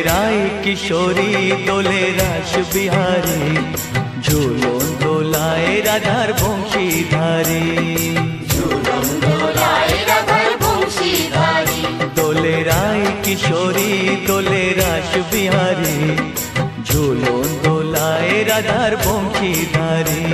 রায় কিশোরী দোলে রাস বিহারী, ঝুলন দোলায় রাধার বংশীধারী। ঝুলন দোলায় রাধার বংশীধারী। দোলে রায় কিশোরী দোলে রাস বিহারী, ঝুলন দোলায় রাধার বংশীধারী।